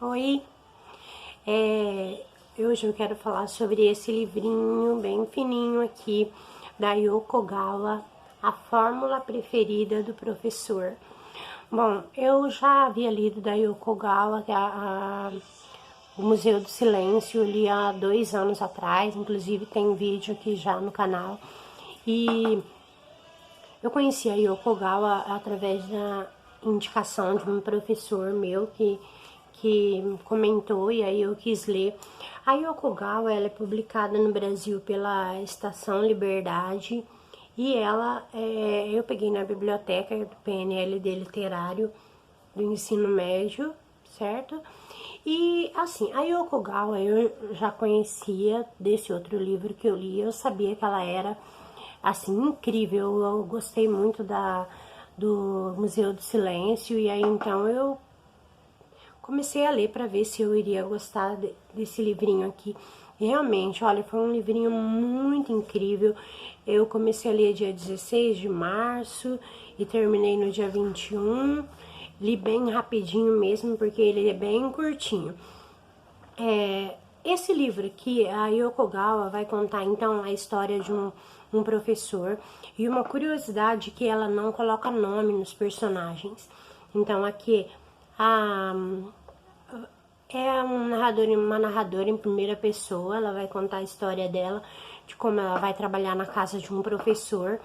Oi, hoje eu quero falar sobre esse livrinho bem fininho aqui da Yoko Ogawa, A Fórmula Preferida do Professor. Bom, eu já havia lido da Yoko Ogawa, que é o Museu do Silêncio, eu li há 2 anos atrás, inclusive tem vídeo aqui já no canal. E eu conheci a Yoko Ogawa através da indicação de um professor meu que comentou, e aí eu quis ler. A Yoko Ogawa, ela é publicada no Brasil pela Estação Liberdade, e eu peguei na biblioteca do PNLD Literário do ensino médio, certo? E assim, a Yoko Ogawa eu já conhecia desse outro livro que eu li, eu sabia que ela era assim incrível, eu gostei muito do Museu do Silêncio, e aí então eu comecei a ler para ver se eu iria gostar desse livrinho aqui. E realmente, olha, foi um livrinho muito incrível. Eu comecei a ler dia 16 de março e terminei no dia 21. Li bem rapidinho mesmo, porque ele é bem curtinho. Esse livro aqui, a Yoko Ogawa vai contar então a história de um professor, e uma curiosidade que ela não coloca nome nos personagens. Então aqui é uma narradora em primeira pessoa, ela vai contar a história dela, de como ela vai trabalhar na casa de um professor,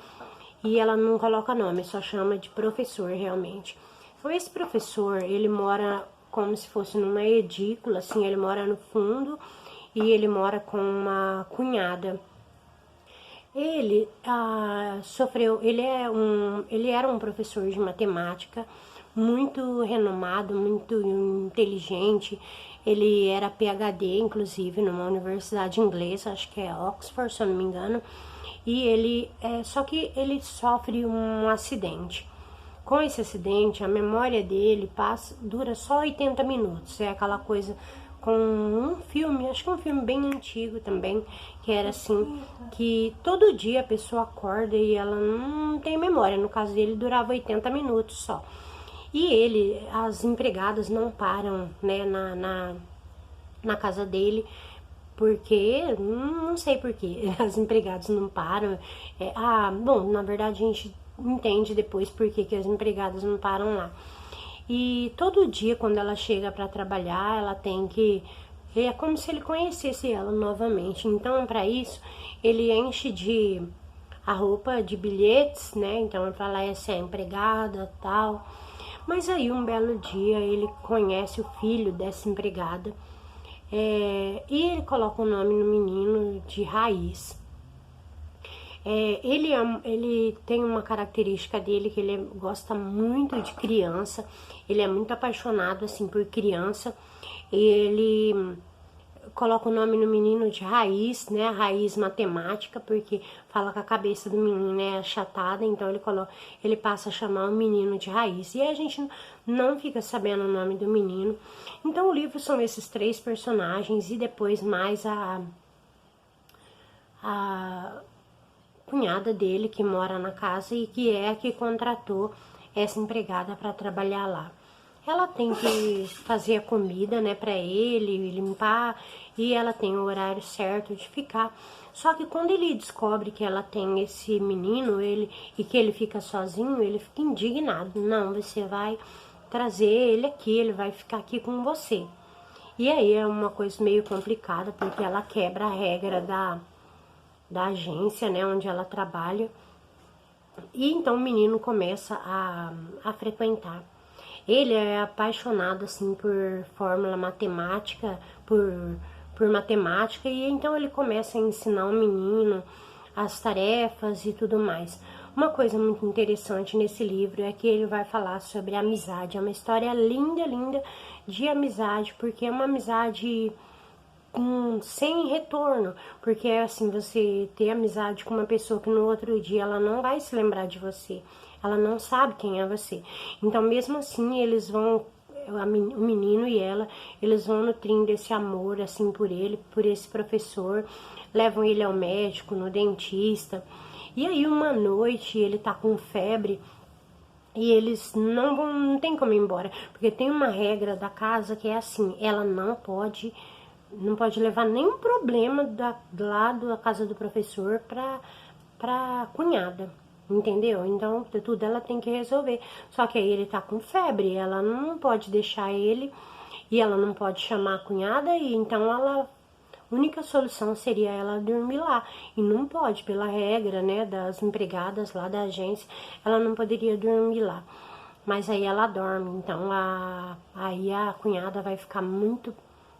e ela não coloca nome, só chama de professor realmente. Então esse professor, ele mora como se fosse numa edícula, assim, ele mora no fundo e ele mora com uma cunhada. Ele ele era um professor de matemática muito renomado, muito inteligente. Ele era PhD, inclusive, numa universidade inglesa, acho que é Oxford, se eu não me engano. E só que ele sofre um acidente. Com esse acidente, a memória dele dura só 80 minutos. É aquela coisa com um filme, acho que é um filme bem antigo também, que era assim, que todo dia a pessoa acorda e ela não tem memória. No caso dele, durava 80 minutos só. E as empregadas não param, né, na casa dele, porque, não sei porquê, as empregadas não param. Bom, na verdade a gente entende depois por que as empregadas não param lá. E todo dia, quando ela chega para trabalhar, ela tem que... É como se ele conhecesse ela novamente. Então, para isso, ele enche a roupa de bilhetes, né? Então, para lá é ser empregada, tal. Mas aí, um belo dia, ele conhece o filho dessa empregada. E ele coloca o nome no menino de Raiz. Ele tem uma característica dele, que ele gosta muito de criança, ele é muito apaixonado assim por criança. Ele coloca o nome no menino de Raiz, né, Raiz matemática, porque fala que a cabeça do menino é achatada, então ele passa a chamar o menino de Raiz. E a gente não fica sabendo o nome do menino. Então o livro são esses 3 personagens, e depois mais a cunhada dele, que mora na casa e que é a que contratou essa empregada para trabalhar lá. Ela tem que fazer a comida, né, para ele, limpar, e ela tem o horário certo de ficar. Só que quando ele descobre que ela tem esse menino, e que ele fica sozinho, ele fica indignado. Não, você vai trazer ele aqui, ele vai ficar aqui com você. E aí é uma coisa meio complicada, porque ela quebra a regra da agência, né, onde ela trabalha. E então o menino começa a frequentar. Ele é apaixonado assim por fórmula matemática, por matemática, e então ele começa a ensinar o menino as tarefas e tudo mais. Uma coisa muito interessante nesse livro é que ele vai falar sobre amizade. É uma história linda, linda de amizade, porque é uma amizade sem retorno, porque é assim, você ter amizade com uma pessoa que no outro dia ela não vai se lembrar de você, ela não sabe quem é você. Então mesmo assim eles vão, o menino e ela, eles vão nutrindo esse amor assim por ele, por esse professor, levam ele ao médico, no dentista. E aí uma noite ele tá com febre E eles não tem como ir embora, porque tem uma regra da casa que é assim, ela não pode levar nenhum problema lá da casa do professor pra cunhada, entendeu? Então, tudo ela tem que resolver. Só que aí ele tá com febre, ela não pode deixar ele e ela não pode chamar a cunhada, e então a única solução seria ela dormir lá. E não pode, pela regra, né, das empregadas lá da agência, ela não poderia dormir lá. Mas aí ela dorme, então aí a cunhada vai ficar muito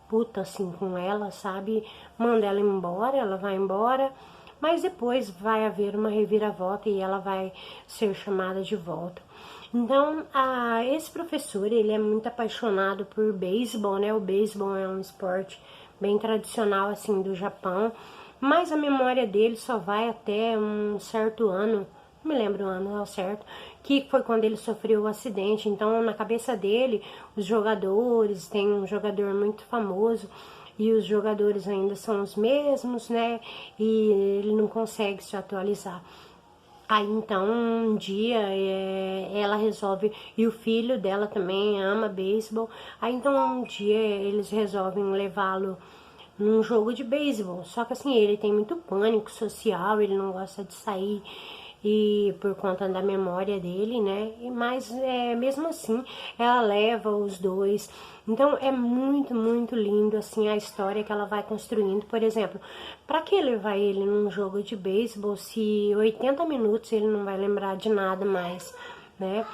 puta assim com ela, sabe? Manda ela embora, ela vai embora, mas depois vai haver uma reviravolta e ela vai ser chamada de volta. Então, esse professor, ele é muito apaixonado por beisebol, né? O beisebol é um esporte bem tradicional, assim, do Japão, mas a memória dele só vai até um certo ano, não me lembro o ano ao certo, que foi quando ele sofreu o acidente. Então, na cabeça dele, os jogadores, tem um jogador muito famoso, e os jogadores ainda são os mesmos, né? E ele não consegue se atualizar. Aí então um dia ela resolve, e o filho dela também ama beisebol. Aí então um dia eles resolvem levá-lo num jogo de beisebol. Só que assim, ele tem muito pânico social, ele não gosta de sair, e por conta da memória dele, né? Mas mesmo assim, ela leva os dois. Então é muito, muito lindo assim a história que ela vai construindo. Por exemplo, para que levar ele num jogo de beisebol se 80 minutos ele não vai lembrar de nada mais, né?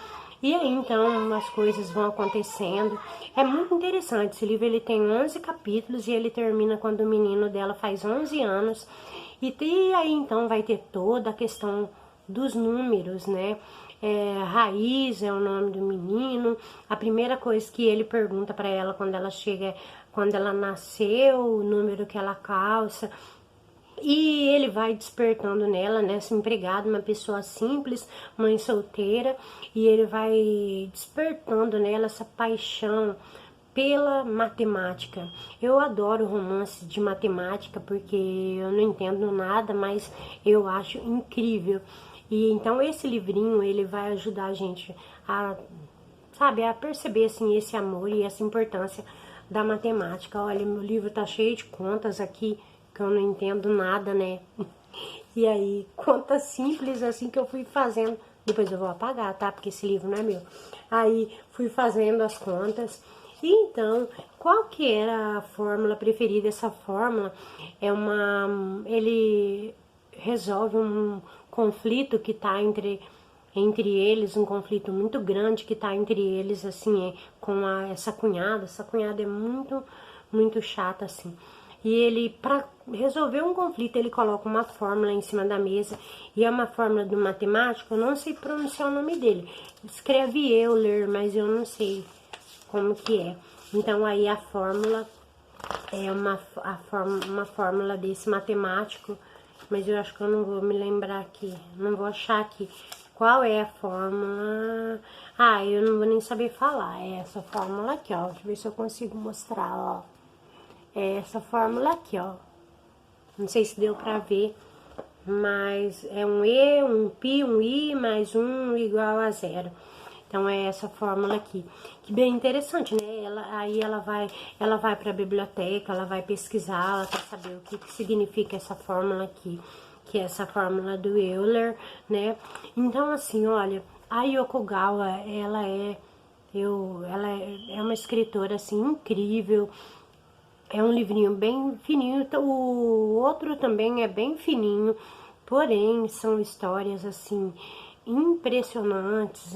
E aí, então, as coisas vão acontecendo. É muito interessante. Esse livro ele tem 11 capítulos e ele termina quando o menino dela faz 11 anos. E aí, então, vai ter toda a questão dos números, né? Raiz é o nome do menino. A primeira coisa que ele pergunta para ela quando ela chega, quando ela nasceu, o número que ela calça. E ele vai despertando nela, né, essa empregada, uma pessoa simples, mãe solteira, e ele vai despertando nela essa paixão pela matemática. Eu adoro romance de matemática porque eu não entendo nada, mas eu acho incrível. E então esse livrinho, ele vai ajudar a gente a, sabe, a perceber assim esse amor e essa importância da matemática. Olha, meu livro tá cheio de contas aqui que eu não entendo nada, né? E aí, contas simples assim que eu fui fazendo. Depois eu vou apagar, tá? Porque esse livro não é meu. Aí fui fazendo as contas. E então, qual que era a fórmula preferida? Essa fórmula é ele resolve um conflito que tá entre eles, um conflito muito grande que tá entre eles, assim, com essa cunhada. Essa cunhada é muito, muito chata, assim. E ele, para resolver um conflito, ele coloca uma fórmula em cima da mesa. E é uma fórmula do matemático, eu não sei pronunciar o nome dele. Escreve Euler, mas eu não sei como que é. Então, aí a fórmula é uma fórmula desse matemático, mas eu acho que eu não vou me lembrar aqui, não vou achar aqui. Qual é a fórmula? Ah, eu não vou nem saber falar. É essa fórmula aqui, ó. Deixa eu ver se eu consigo mostrar, ó. É essa fórmula aqui, ó. Não sei se deu pra ver, mas é um E, um π, um I, mais 1 igual a 0. Então, é essa fórmula aqui, que bem interessante, né? Aí ela vai para a biblioteca, ela vai pesquisar, ela quer saber o que significa essa fórmula aqui, que é essa fórmula do Euler, né? Então, assim, olha, a Yokogawa, ela é uma escritora, assim, incrível. É um livrinho bem fininho, o outro também é bem fininho, porém são histórias assim impressionantes.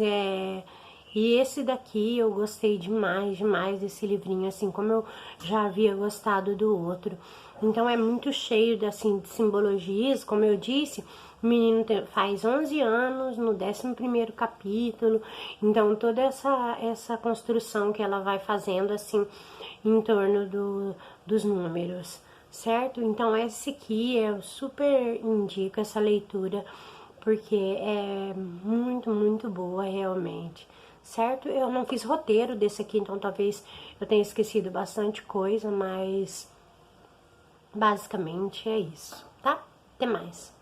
E esse daqui eu gostei demais, demais desse livrinho, assim como eu já havia gostado do outro. Então é muito cheio assim, de simbologias, como eu disse. O menino faz 11 anos no 11º capítulo, então toda essa construção que ela vai fazendo assim em torno dos números, certo? Então esse aqui eu super indico essa leitura, porque é muito, muito boa realmente, certo? Eu não fiz roteiro desse aqui, então talvez eu tenha esquecido bastante coisa, mas basicamente é isso, tá? Até mais!